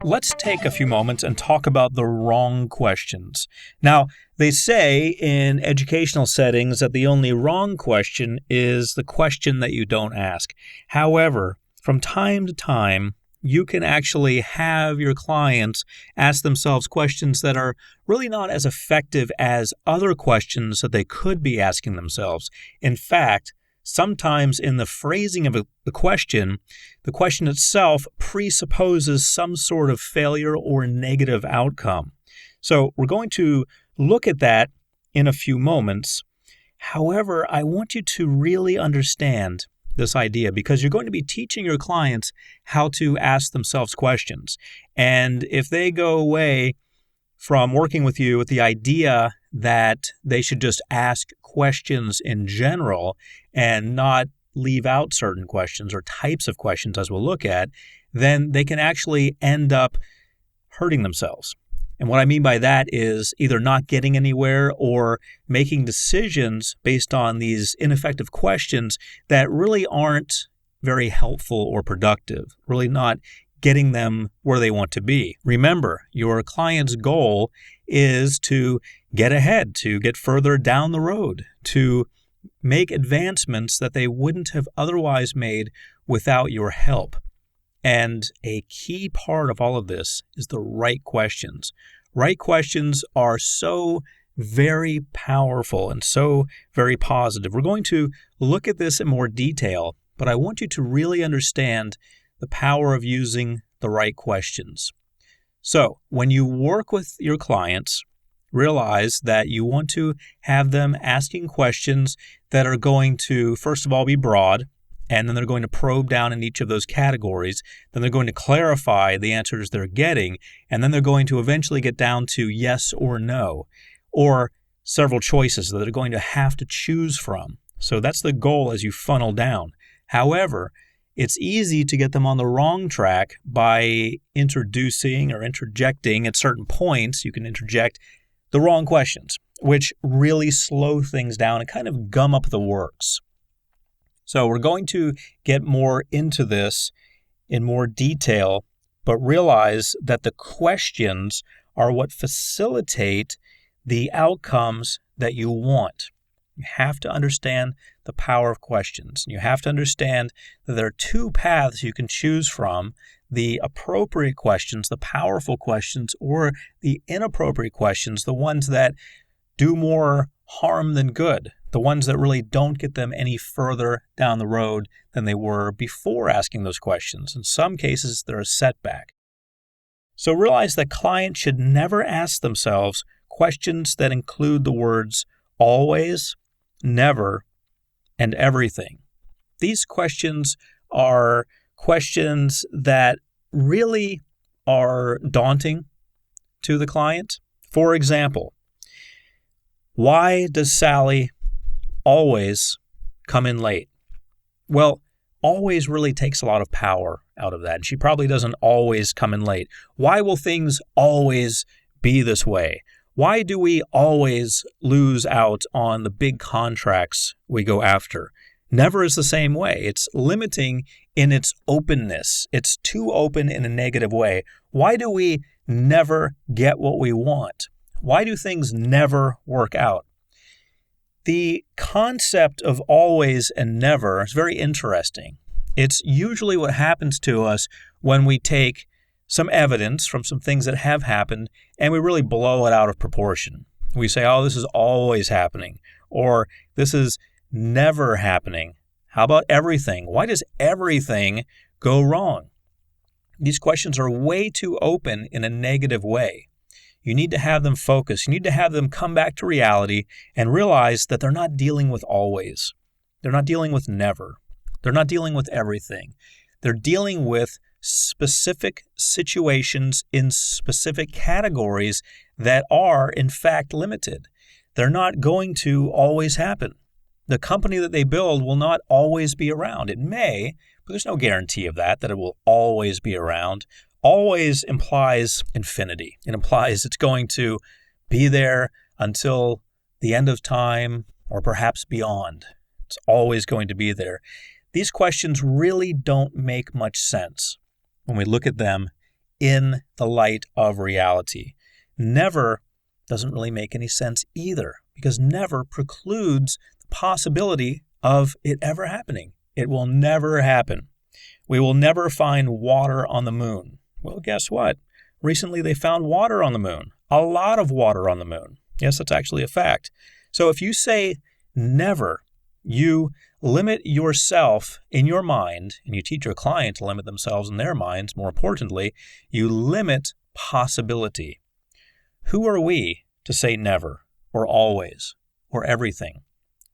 Let's take a few moments and talk about the wrong questions. Now, they say in educational settings that the only wrong question is the question that you don't ask. However, from time to time, you can actually have your clients ask themselves questions that are really not as effective as other questions that they could be asking themselves. In fact, sometimes in the phrasing of the question itself presupposes some sort of failure or negative outcome. So we're going to look at that in a few moments. However, I want you to really understand this idea because you're going to be teaching your clients how to ask themselves questions. And if they go away from working with you with the idea that they should just ask questions in general and not leave out certain questions or types of questions as we'll look at, then they can actually end up hurting themselves. And what I mean by that is either not getting anywhere or making decisions based on these ineffective questions that really aren't very helpful or productive, really not getting them where they want to be. Remember, your client's goal is to get ahead, to get further down the road, to make advancements that they wouldn't have otherwise made without your help. And a key part of all of this is the right questions. Right questions are so very powerful and so very positive. We're going to look at this in more detail, but I want you to really understand the power of using the right questions. So, when you work with your clients, realize that you want to have them asking questions that are going to, first of all, be broad, and then they're going to probe down in each of those categories. Then they're going to clarify the answers they're getting, and then they're going to eventually get down to yes or no, or several choices that they're going to have to choose from. So that's the goal as you funnel down. However, it's easy to get them on the wrong track by introducing or interjecting at certain points. You can interject the wrong questions, which really slow things down and kind of gum up the works. So we're going to get more into this in more detail, but realize that the questions are what facilitate the outcomes that you want. You have to understand the power of questions. You have to understand that there are two paths you can choose from: the appropriate questions, the powerful questions, or the inappropriate questions, the ones that do more harm than good, the ones that really don't get them any further down the road than they were before asking those questions. In some cases, they're a setback. So realize that clients should never ask themselves questions that include the words always, never, and everything. These questions are questions that really are daunting to the client. For example, why does Sally always come in late? Well, always really takes a lot of power out of that, and she probably doesn't always come in late. Why will things always be this way? Why do we always lose out on the big contracts we go after? Never is the same way. It's limiting in its openness. It's too open in a negative way. Why do we never get what we want? Why do things never work out? The concept of always and never is very interesting. It's usually what happens to us when we take some evidence from some things that have happened and we really blow it out of proportion. We say, oh, this is always happening, or this is never happening. How about everything? Why does everything go wrong? These questions are way too open in a negative way. You need to have them focus. You need to have them come back to reality and realize that they're not dealing with always. They're not dealing with never. They're not dealing with everything. They're dealing with specific situations in specific categories that are, in fact, limited. They're not going to always happen. The company that they build will not always be around. It may, but there's no guarantee of that it will always be around. Always implies infinity. It implies it's going to be there until the end of time, or perhaps beyond. It's always going to be there. These questions really don't make much sense when we look at them in the light of reality. Never doesn't really make any sense either, because never precludes the possibility of it ever happening. It will never happen. We will never find water on the moon. Well, guess what? Recently they found water on the moon. A lot of water on the moon. Yes, that's actually a fact. So if you say never, you limit yourself in your mind, and you teach your client to limit themselves in their minds. More importantly, you limit possibility. Who are we to say never, or always, or everything?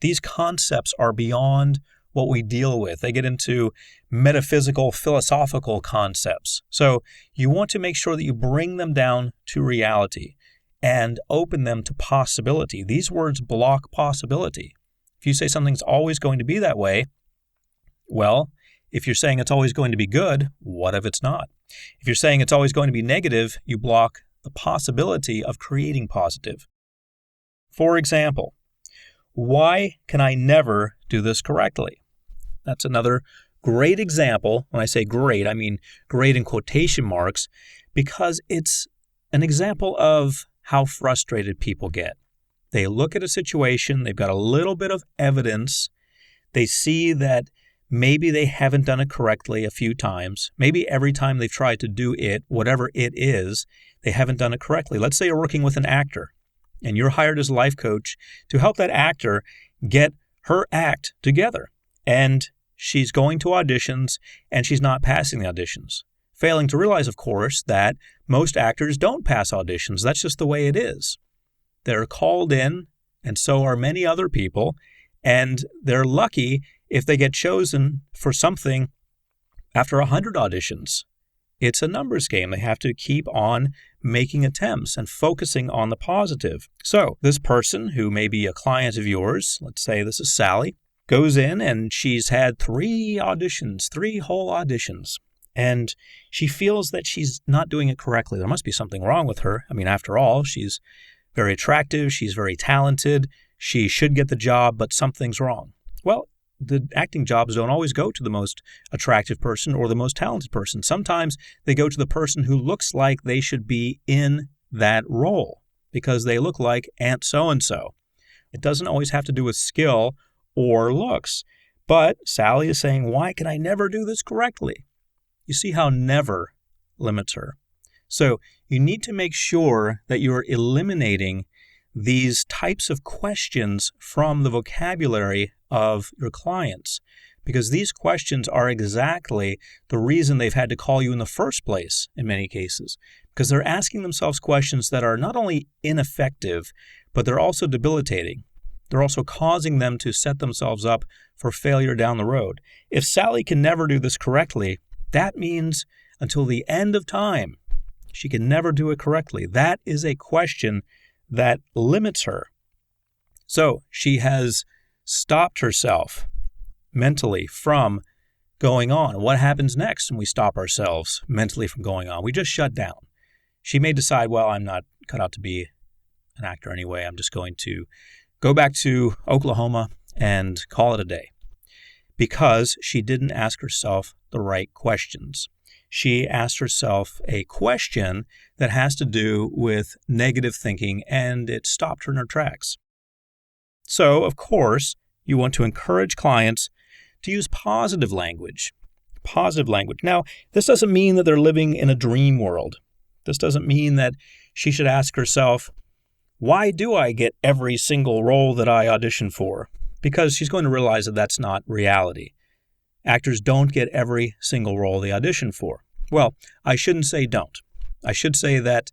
These concepts are beyond what we deal with. They get into metaphysical, philosophical concepts. So you want to make sure that you bring them down to reality and open them to possibility. These words block possibility. If you say something's always going to be that way, well, if you're saying it's always going to be good, what if it's not? If you're saying it's always going to be negative, you block the possibility of creating positive. For example, why can I never do this correctly? That's another great example. When I say great, I mean great in quotation marks, because it's an example of how frustrated people get. They look at a situation, they've got a little bit of evidence, they see that maybe they haven't done it correctly a few times, maybe every time they've tried to do it, whatever it is, they haven't done it correctly. Let's say you're working with an actor, and you're hired as a life coach to help that actor get her act together. And she's going to auditions, and she's not passing the auditions. Failing to realize, of course, that most actors don't pass auditions. That's just the way it is. They're called in, and so are many other people, and they're lucky if they get chosen for something after 100 auditions. It's a numbers game. They have to keep on making attempts and focusing on the positive. So this person who may be a client of yours, let's say this is Sally, goes in and she's had 3 auditions, 3 whole auditions, and she feels that she's not doing it correctly. There must be something wrong with her. I mean, after all, she's very attractive, she's very talented, she should get the job, but something's wrong. Well, the acting jobs don't always go to the most attractive person or the most talented person. Sometimes they go to the person who looks like they should be in that role because they look like Aunt so-and-so. It doesn't always have to do with skill or looks. But Sally is saying, why can I never do this correctly? You see how never limits her. So you need to make sure that you're eliminating these types of questions from the vocabulary of your clients, because these questions are exactly the reason they've had to call you in the first place in many cases, because they're asking themselves questions that are not only ineffective, but they're also debilitating. They're also causing them to set themselves up for failure down the road. If Sally can never do this correctly, that means until the end of time, she can never do it correctly. That is a question that limits her. So she has stopped herself mentally from going on. What happens next when we stop ourselves mentally from going on? We just shut down. She may decide, well, I'm not cut out to be an actor anyway. I'm just going to go back to Oklahoma and call it a day, because she didn't ask herself the right questions. She asked herself a question that has to do with negative thinking, and it stopped her in her tracks. So, of course, you want to encourage clients to use positive language. Positive language. Now, this doesn't mean that they're living in a dream world. This doesn't mean that she should ask herself, why do I get every single role that I audition for? Because she's going to realize that that's not reality. Actors don't get every single role they audition for. Well, I shouldn't say don't. I should say that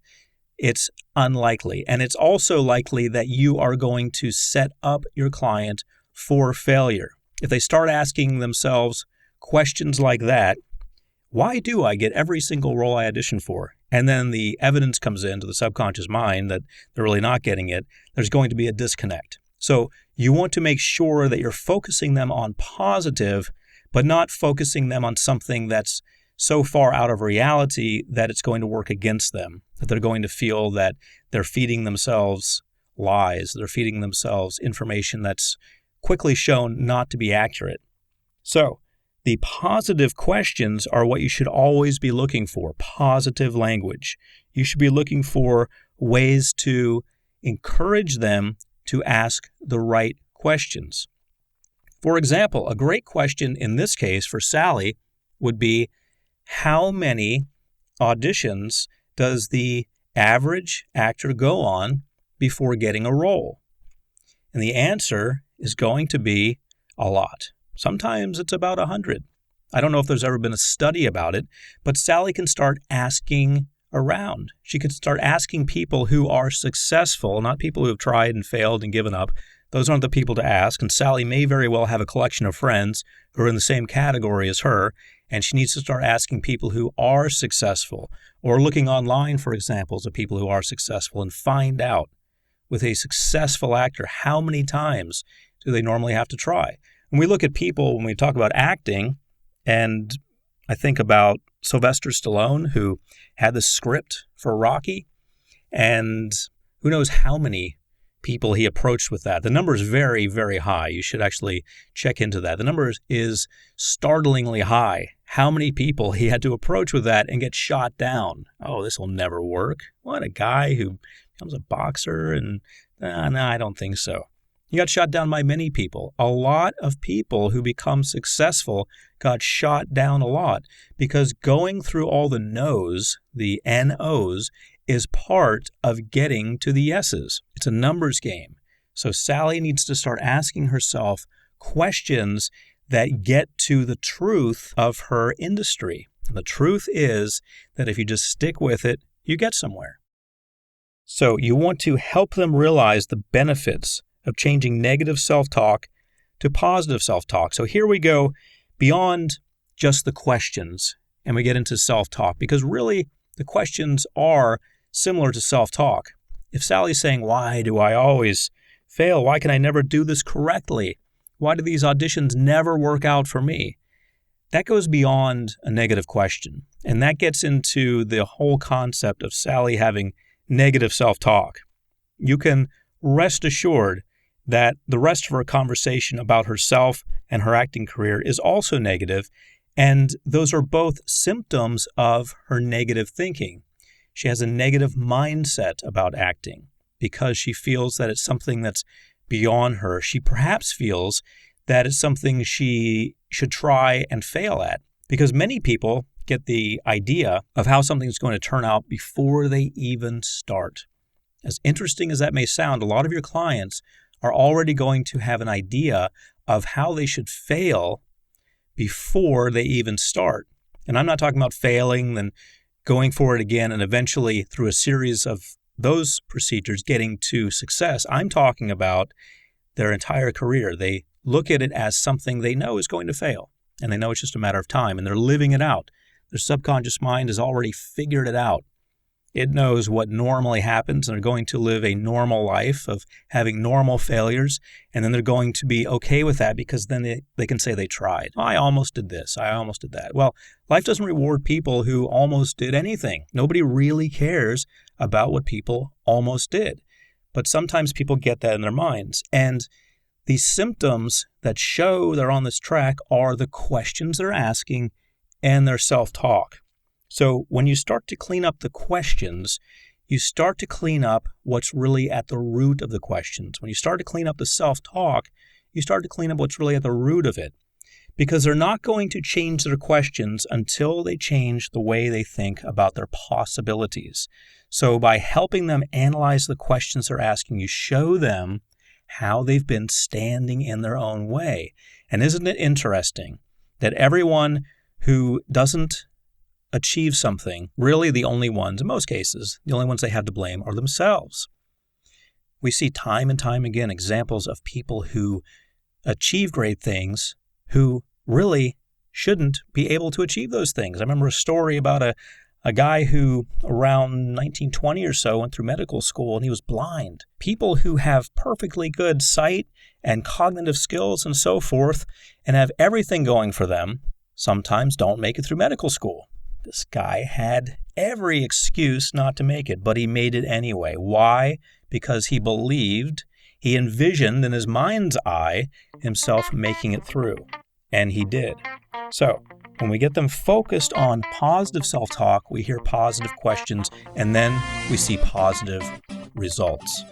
it's unlikely. And it's also likely that you are going to set up your client for failure. If they start asking themselves questions like that, why do I get every single role I audition for? And then the evidence comes into the subconscious mind that they're really not getting it. There's going to be a disconnect. So you want to make sure that you're focusing them on positive, but not focusing them on something that's so far out of reality that it's going to work against them, that they're going to feel that they're feeding themselves lies. They're feeding themselves information that's quickly shown not to be accurate. So, the positive questions are what you should always be looking for, positive language. You should be looking for ways to encourage them to ask the right questions. For example, a great question in this case for Sally would be, how many auditions does the average actor go on before getting a role? And the answer is going to be a lot. Sometimes it's about 100. I don't know if there's ever been a study about it, but Sally can start asking around. She can start asking people who are successful, not people who have tried and failed and given up. Those aren't the people to ask, and Sally may very well have a collection of friends who are in the same category as her, and she needs to start asking people who are successful, or looking online for examples of people who are successful, and find out, with a successful actor, how many times do they normally have to try? When we look at people, when we talk about acting, and I think about Sylvester Stallone, who had the script for Rocky, and who knows how many people he approached with that. The number is very, very high. You should actually check into that. The number is startlingly high. How many people he had to approach with that and get shot down. Oh, this will never work. What, a guy who becomes a boxer? And no, I don't think so. He got shot down by many people. A lot of people who become successful got shot down a lot because going through all the no's, the NO's, is part of getting to the yeses. It's a numbers game. So Sally needs to start asking herself questions that get to the truth of her industry. And the truth is that if you just stick with it, you get somewhere. So you want to help them realize the benefits of changing negative self-talk to positive self-talk. So here we go beyond just the questions and we get into self-talk, because really the questions are similar to self-talk. If Sally's saying, why do I always fail? Why can I never do this correctly? Why do these auditions never work out for me? That goes beyond a negative question. And that gets into the whole concept of Sally having negative self-talk. You can rest assured that the rest of her conversation about herself and her acting career is also negative, and those are both symptoms of her negative thinking. She has a negative mindset about acting because she feels that it's something that's beyond her. She perhaps feels that it's something she should try and fail at, because many people get the idea of how something's going to turn out before they even start. As interesting as that may sound, a lot of your clients are already going to have an idea of how they should fail before they even start. And I'm not talking about failing and going for it again and eventually through a series of those procedures getting to success. I'm talking about their entire career. They look at it as something they know is going to fail, and they know it's just a matter of time, and they're living it out. Their subconscious mind has already figured it out. It knows what normally happens, and they're going to live a normal life of having normal failures, and then they're going to be okay with that because then they can say they tried. I almost did this. I almost did that. Well, life doesn't reward people who almost did anything. Nobody really cares about what people almost did. But sometimes people get that in their minds. And the symptoms that show they're on this track are the questions they're asking and their self-talk. So when you start to clean up the questions, you start to clean up what's really at the root of the questions. When you start to clean up the self-talk, you start to clean up what's really at the root of it. Because they're not going to change their questions until they change the way they think about their possibilities. So by helping them analyze the questions they're asking, you show them how they've been standing in their own way. And isn't it interesting that everyone who doesn't achieve something, really the only ones, in most cases, the only ones they have to blame are themselves. We see time and time again examples of people who achieve great things who really shouldn't be able to achieve those things. I remember a story about a guy who around 1920 or so went through medical school and he was blind. People who have perfectly good sight and cognitive skills and so forth and have everything going for them sometimes don't make it through medical school. This guy had every excuse not to make it, but he made it anyway. Why? because he believed, he envisioned in his mind's eye himself making it through. And he did. So, when we get them focused on positive self-talk, we hear positive questions, and then we see positive results.